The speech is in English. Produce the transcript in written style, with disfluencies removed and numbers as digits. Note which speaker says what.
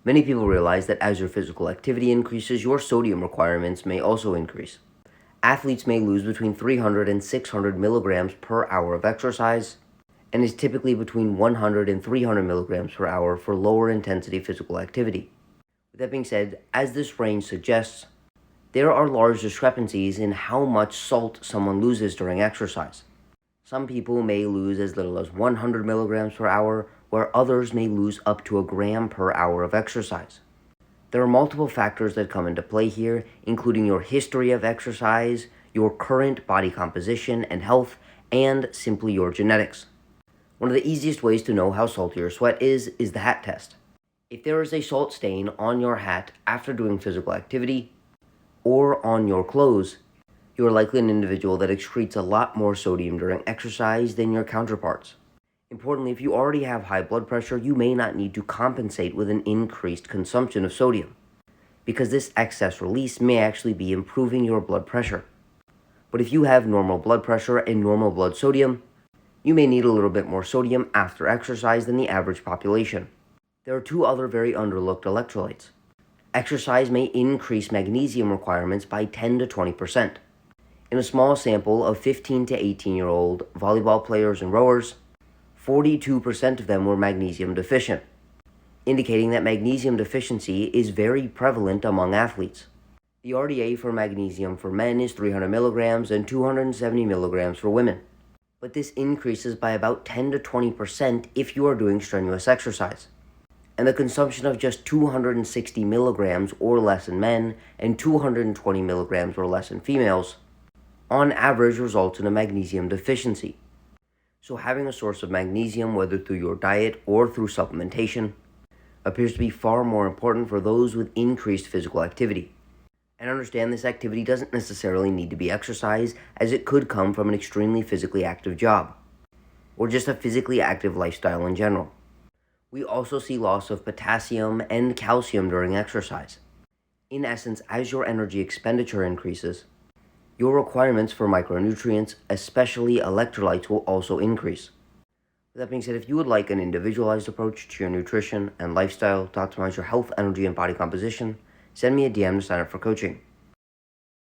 Speaker 1: Many people realize that as your physical activity increases, your sodium requirements may also increase. Athletes may lose between 300 and 600 milligrams per hour of exercise, and is typically between 100 and 300 milligrams per hour for lower intensity physical activity. With that being said, as this range suggests, there are large discrepancies in how much salt someone loses during exercise. Some people may lose as little as 100 milligrams per hour, where others may lose up to a gram per hour of exercise. There are multiple factors that come into play here, including your history of exercise, your current body composition and health, and simply your genetics. One of the easiest ways to know how salty your sweat is the hat test. If there is a salt stain on your hat after doing physical activity, or on your clothes, you are likely an individual that excretes a lot more sodium during exercise than your counterparts. Importantly, if you already have high blood pressure, you may not need to compensate with an increased consumption of sodium, because this excess release may actually be improving your blood pressure. But if you have normal blood pressure and normal blood sodium, you may need a little bit more sodium after exercise than the average population. There are two other very underlooked electrolytes. Exercise may increase magnesium requirements by 10 to 20%. In a small sample of 15 to 18-year-old volleyball players and rowers, 42% of them were magnesium deficient, indicating that magnesium deficiency is very prevalent among athletes. The RDA for magnesium for men is 300 milligrams and 270 milligrams for women, but this increases by about 10 to 20% if you are doing strenuous exercise. And the consumption of just 260 milligrams or less in men and 220 milligrams or less in females, on average results in a magnesium deficiency. So having a source of magnesium, whether through your diet or through supplementation, appears to be far more important for those with increased physical activity. And understand this activity doesn't necessarily need to be exercise, as it could come from an extremely physically active job, or just a physically active lifestyle in general. We also see loss of potassium and calcium during exercise. In essence, as your energy expenditure increases, your requirements for micronutrients, especially electrolytes, will also increase. With that being said, if you would like an individualized approach to your nutrition and lifestyle to optimize your health, energy, and body composition, send me a DM to sign up for coaching.